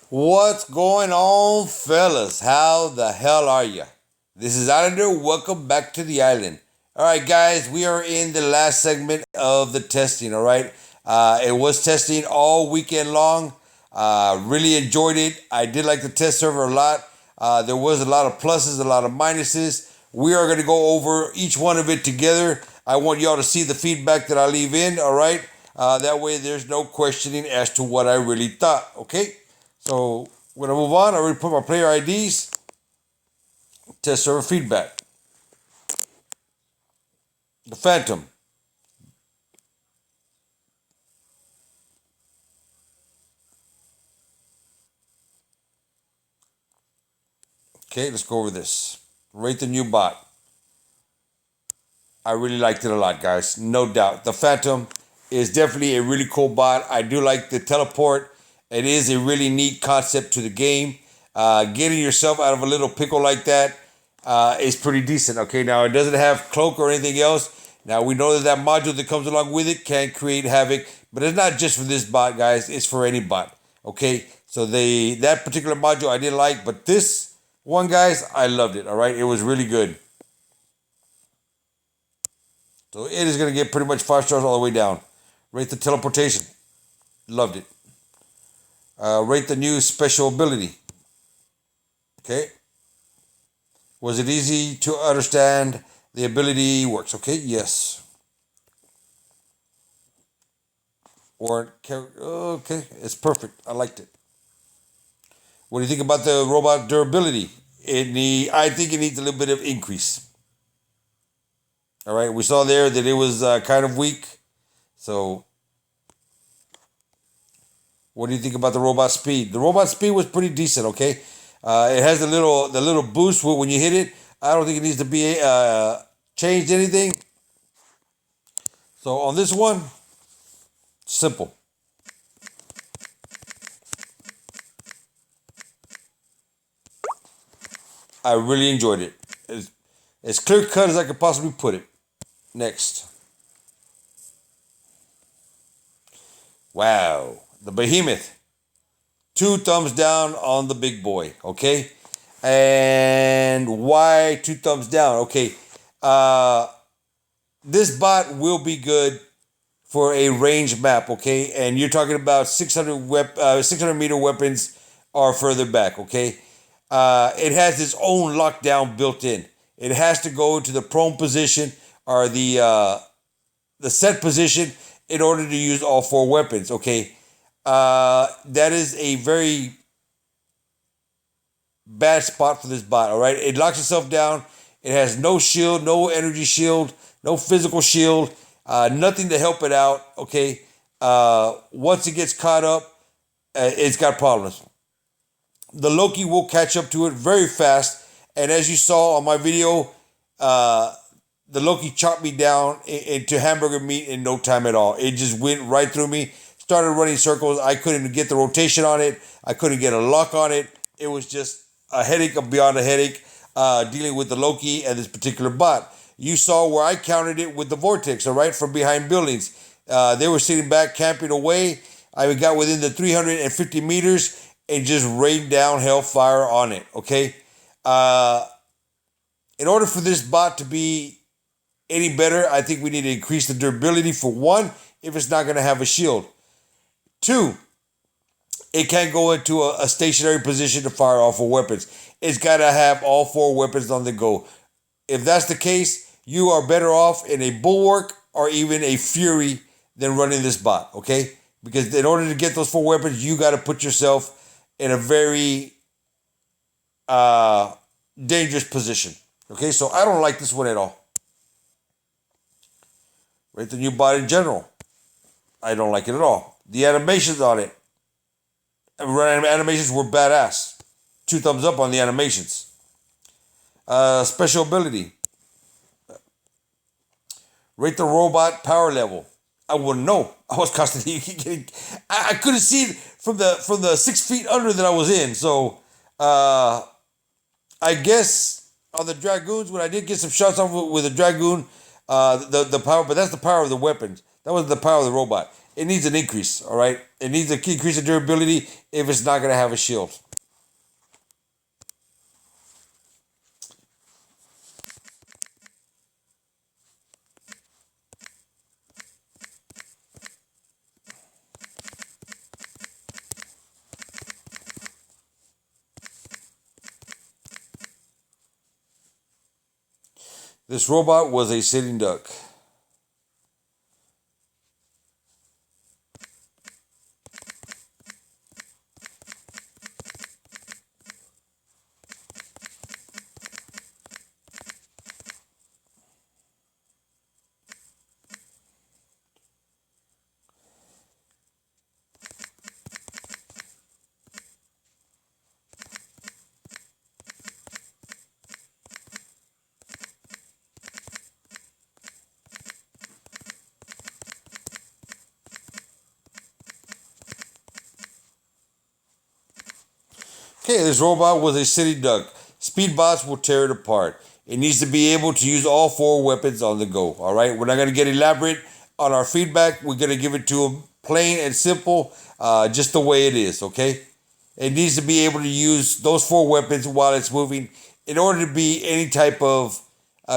What's going on, fellas? How the hell are you? This is Islander. Welcome back to the island. All right, guys, we are in the last segment of the testing. All right, it was testing all weekend long. Really enjoyed it. I did like the test server a lot. There was a lot of pluses, a lot of minuses. We are going to go over each one of it together. I want y'all to see the feedback that I leave in. All right, that way there's no questioning as to what I really thought. Okay. So we're gonna move on. I already put my player IDs. Test server feedback. The Phantom. Okay, let's go over this. Rate the new bot. I really liked it a lot, guys. No doubt. The Phantom is definitely a really cool bot. I do like the teleport. It is a really neat concept to the game. Getting yourself out of a little pickle like that is pretty decent. Okay, now it doesn't have cloak or anything else. Now we know that that module that comes along with it can create havoc, but it's not just for this bot, guys. It's for any bot. Okay, so that particular module I didn't like, but this one, guys, I loved it. All right, it was really good. So it is going to get pretty much 5 stars all the way down. Rate the teleportation. Loved it. Rate the new special ability. Okay. Was it easy to understand? The ability works. Okay. Yes. Or okay. It's perfect. I liked it. What do you think about the robot durability? I think it needs a little bit of increase. All right. We saw there that it was kind of weak. So what do you think about the robot speed? The robot speed was pretty decent. Okay, it has the little boost when you hit it. I don't think it needs to be changed anything. So on this one, simple. I really enjoyed it. As clear cut as I could possibly put it. Next, wow, the Behemoth. 2 thumbs down on the big boy. Okay, and why 2 thumbs down? Okay, uh, this bot will be good for a range map. Okay, and you're talking about 600 meter weapons or further back. Okay, it has its own lockdown built in. It has to go to the prone position or the set position in order to use all 4 weapons. Okay, that is a very bad spot for this bot. All right, it locks itself down. It has no shield, no energy shield, no physical shield, nothing to help it out. Okay, once it gets caught up, it's got problems. The Loki will catch up to it very fast, and as you saw on my video, uh, the Loki chopped me down into hamburger meat in no time at all. It just went right through me, started running circles. I couldn't get the rotation on it. I couldn't get a lock on it. It was just a headache beyond a headache dealing with the Loki and this particular bot. You saw where I countered it with the Vortex, all right, from behind buildings. They were sitting back, camping away. I got within the 350 meters and just rained down hellfire on it, okay? In order for this bot to be any better, I think we need to increase the durability for one, if it's not going to have a shield. Two, it can't go into a stationary position to fire all 4 weapons. It's got to have all 4 weapons on the go. If that's the case, you are better off in a Bulwark or even a Fury than running this bot, okay? Because in order to get those 4 weapons, you got to put yourself in a very dangerous position. Okay, so I don't like this one at all. Rate the new bot in general. I don't like it at all. The animations on it, animations were badass. 2 thumbs up on the animations. Special ability. Rate the robot power level. I wouldn't know. I was constantly getting. I couldn't see from the 6 feet under that I was in. So I guess on the dragoons, when I did get some shots off with a dragoon, the power, but that's the power of the weapons. That was the power of the robot. It needs an increase. All right, It needs to increase the durability if it's not going to have a shield. This robot was a sitting duck. Okay, this robot was a sitting duck. Speed bots will tear it apart. It needs to be able to use all four weapons on the go. All right, we're not going to get elaborate on our feedback. We're going to give it to them plain and simple, just the way it is. Okay, it needs to be able to use those four weapons while it's moving in order to be any type of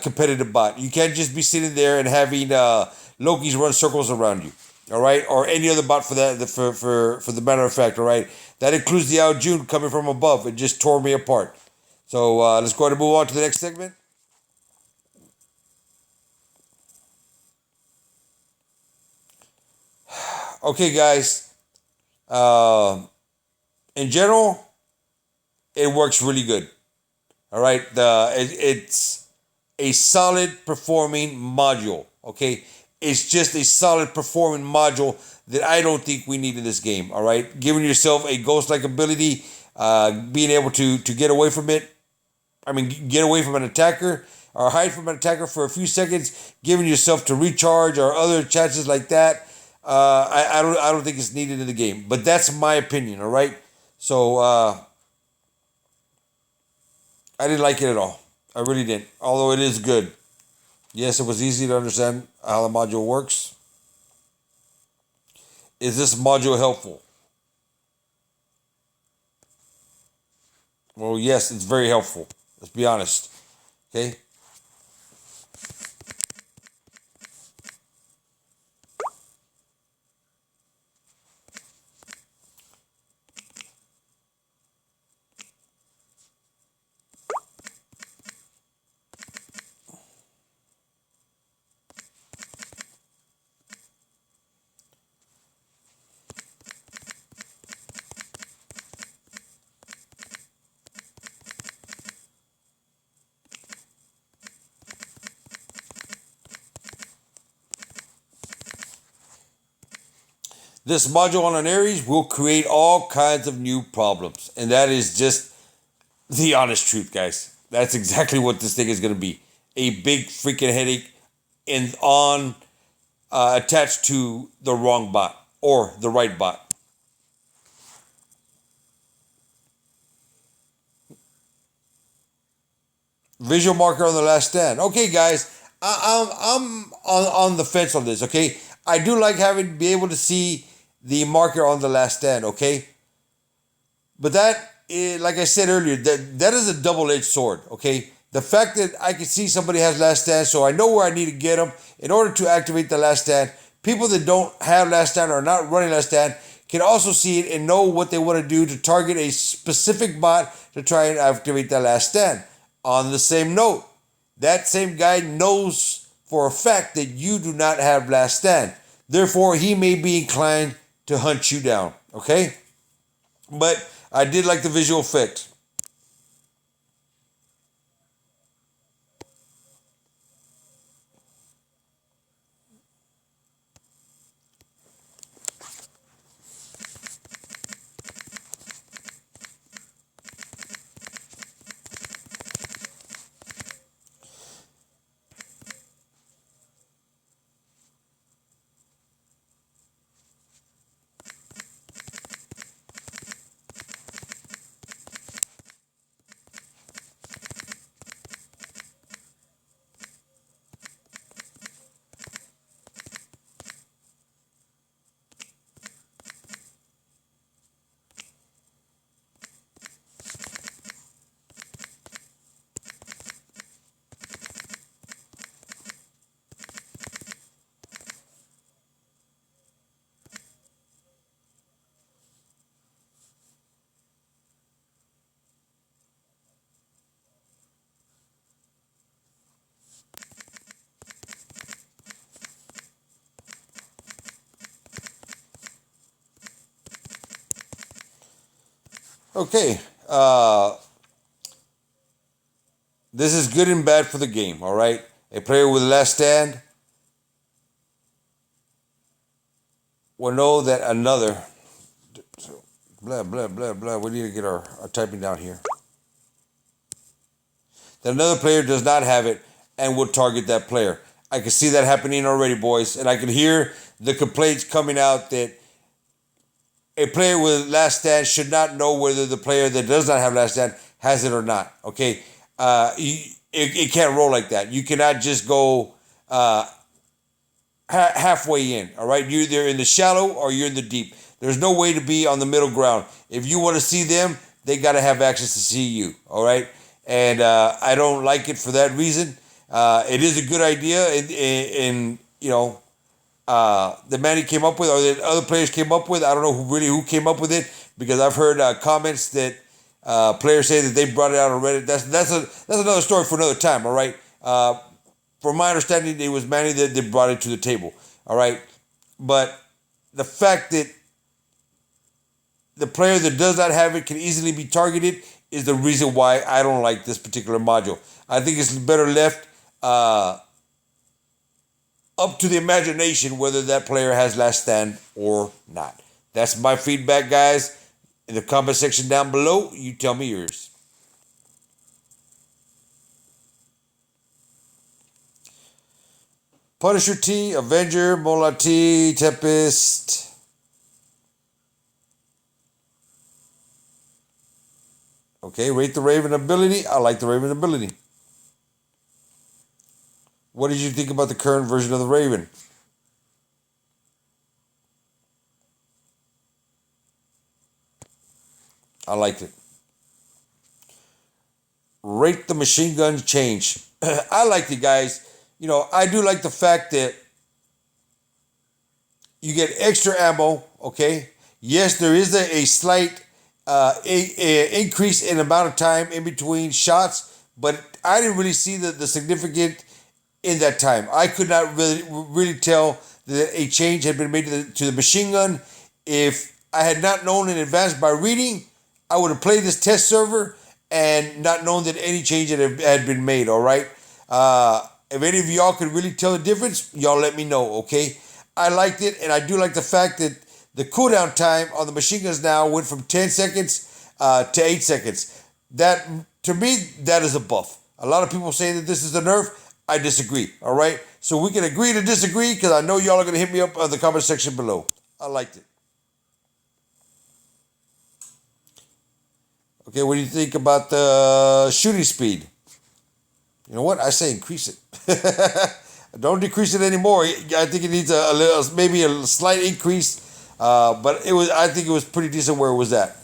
competitive bot. You can't just be sitting there and having Loki's run circles around you. All right, or any other bot for that, for the matter of fact. All right, that includes the Ao-Jun coming from above. It just tore me apart. So let's go ahead and move on to the next segment. Okay, guys. In general, it works really good. All right, it's a solid performing module. Okay, it's just a solid performing module that I don't think we need in this game. All right, giving yourself a ghost-like ability, being able to get away from it. I mean, get away from an attacker or hide from an attacker for a few seconds, giving yourself to recharge or other chances like that. I don't think it's needed in the game, but that's my opinion. All right, so I didn't like it at all. I really didn't. Although it is good. Yes, it was easy to understand how the module works. Is this module helpful? Well, yes, it's very helpful. Let's be honest. Okay. This module on an Aries will create all kinds of new problems. And that is just the honest truth, guys. That's exactly what this thing is going to be. A big freaking headache on attached to the wrong bot or the right bot. Visual marker on the last stand. Okay, guys, I'm on the fence on this. Okay, I do like having be able to see the marker on the last stand. Okay, but that is, like I said earlier, that is a double-edged sword. Okay, the fact that I can see somebody has last stand, so I know where I need to get them in order to activate the last stand. People that don't have last stand or are not running last stand can also see it and know what they want to do to target a specific bot to try and activate that last stand. On the same note, that same guy knows for a fact that you do not have last stand. Therefore, he may be inclined to hunt you down. Okay? But I did like the visual effect. Okay. This is good and bad for the game, all right? A player with last stand will know that another. Blah, blah, blah, blah. We need to get our typing down here. That another player does not have it and will target that player. I can see that happening already, boys. And I can hear the complaints coming out that a player with last stand should not know whether the player that does not have last stand has it or not. Okay, it can't roll like that. You cannot just go halfway in. All right, you're either in the shallow or you're in the deep. There's no way to be on the middle ground. If you want to see them, they got to have access to see you. All right, and I don't like it for that reason. It is a good idea, and you know the man he came up with, or that other players came up with. I don't know who came up with it, because I've heard comments that players say that they brought it out on Reddit. That's another story for another time. All right. From my understanding, it was Manny that brought it to the table. All right, but the fact that the player that does not have it can easily be targeted is the reason why I don't like this particular module. I think it's better left up to the imagination whether that player has last stand or not. That's my feedback, guys. In the comment section down below, you tell me yours. Punisher T, Avenger, Mola T, Tempest. Okay, rate the Raven ability. I like the Raven ability. What did you think about the current version of the Raven? I liked it. Rate the machine gun change. I liked it, guys. You know, I do like the fact that you get extra ammo. Okay, yes, there is a slight increase in amount of time in between shots, but I didn't really see the significant in that time. I could not really tell that a change had been made to the machine gun. If I had not known in advance by reading, I would have played this test server and not known that any change had been made. All right. If any of y'all could really tell the difference, y'all let me know. Okay. I liked it, and I do like the fact that the cooldown time on the machine guns now went from 10 seconds to 8 seconds. That, to me, that is a buff. A lot of people say that this is a nerf. I disagree. All right. So we can agree to disagree, because I know y'all are going to hit me up in the comment section below. I liked it. Okay, what do you think about the shooting speed? You know what? I say increase it. Don't decrease it anymore. I think it needs a little, maybe a slight increase. But it was. I think it was pretty decent where it was at.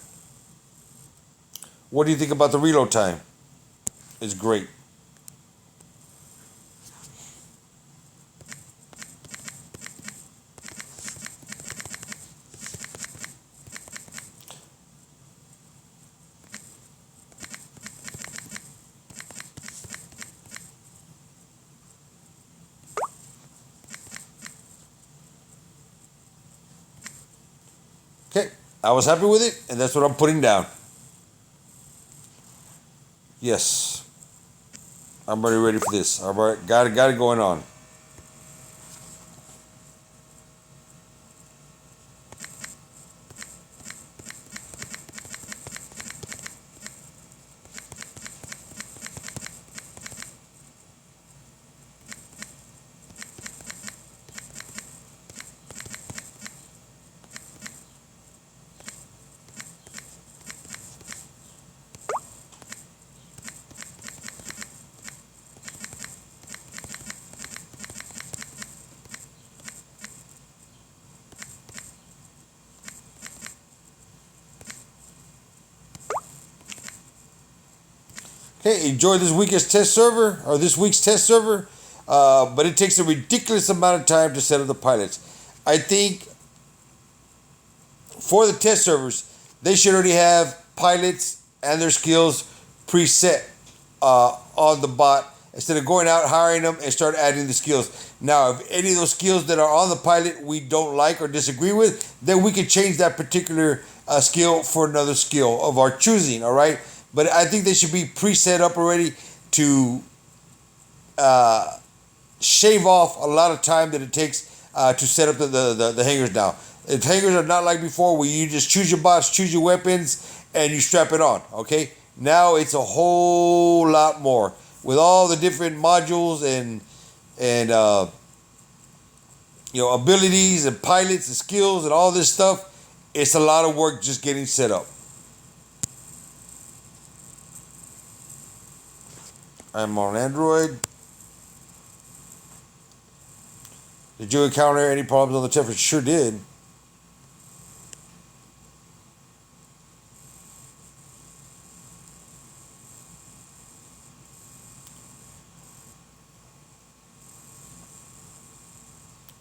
What do you think about the reload time? It's great. Okay, I was happy with it, and that's what I'm putting down. Yes, I'm already ready for this. All right, got it going on. Okay, enjoy this week's test server, or this week's test server, but it takes a ridiculous amount of time to set up the pilots. I think for the test servers, they should already have pilots and their skills preset on the bot, instead of going out, hiring them, and start adding the skills. Now, if any of those skills that are on the pilot we don't like or disagree with, then we can change that particular skill for another skill of our choosing. All right, but I think they should be pre-set up already to shave off a lot of time that it takes to set up the hangers now. The hangers are not like before where you just choose your bots, choose your weapons, and you strap it on. Okay, now it's a whole lot more with all the different modules and abilities and pilots and skills and all this stuff. It's a lot of work just getting set up. I'm on Android. Did you encounter any problems on the test? Sure did.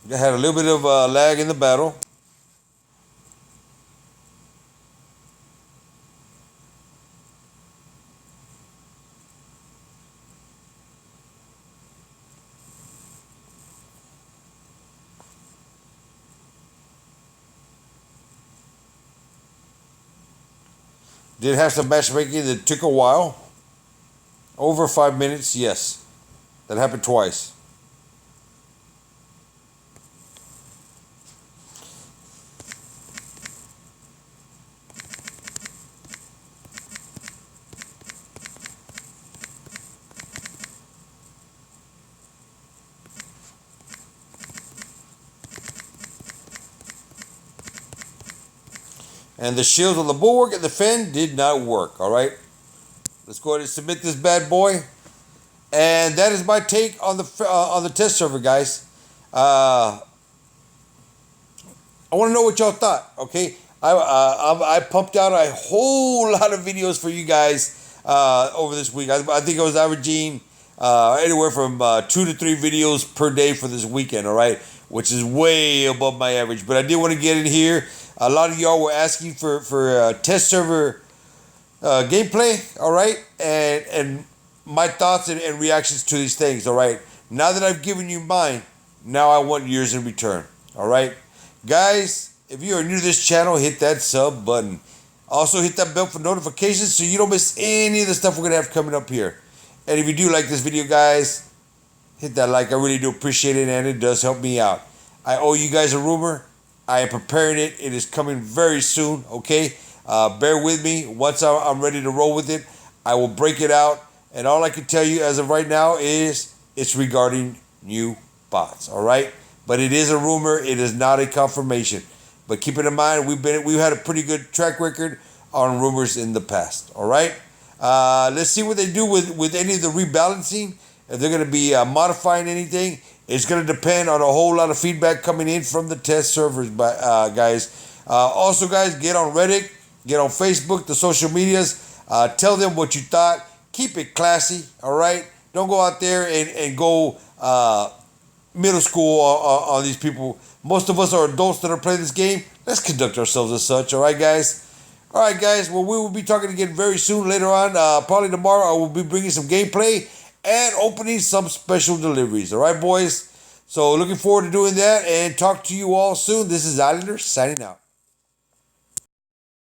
I had a little bit of lag in the battle. Did have some matchmaking that took a while. Over 5 minutes, yes. That happened twice. And the shields on the bulwark and the fin did not work. All right. Let's go ahead and submit this bad boy. And that is my take on the test server, guys. I want to know what y'all thought. Okay. I pumped out a whole lot of videos for you guys over this week. I think I was averaging anywhere from 2 to 3 videos per day for this weekend. All right, which is way above my average. But I did want to get in here. A lot of y'all were asking for test server gameplay, all right, and my thoughts and reactions to these things, all right. Now that I've given you mine, now I want yours in return, all right, guys. If you are new to this channel, hit that sub button. Also, hit that bell for notifications so you don't miss any of the stuff we're gonna have coming up here. And if you do like this video, guys, hit that like. I really do appreciate it, and it does help me out. I owe you guys a rumor. I am preparing it. It is coming very soon, okay? Bear with me. Once I'm ready to roll with it, I will break it out. And all I can tell you as of right now is it's regarding new bots, all right? But it is a rumor. It is not a confirmation. But keep it in mind, we've had a pretty good track record on rumors in the past, all right? Let's see what they do with any of the rebalancing. If they're going to be modifying anything, it's going to depend on a whole lot of feedback coming in from the test servers, guys. Also, guys, get on Reddit, get on Facebook, the social medias. Tell them what you thought. Keep it classy, all right? Don't go out there and go middle school on these people. Most of us are adults that are playing this game. Let's conduct ourselves as such, all right, guys? All right, guys. Well, we will be talking again very soon later on. Probably tomorrow I will be bringing some gameplay and opening some special deliveries. All right, boys? So looking forward to doing that and talk to you all soon. This is Islander signing out.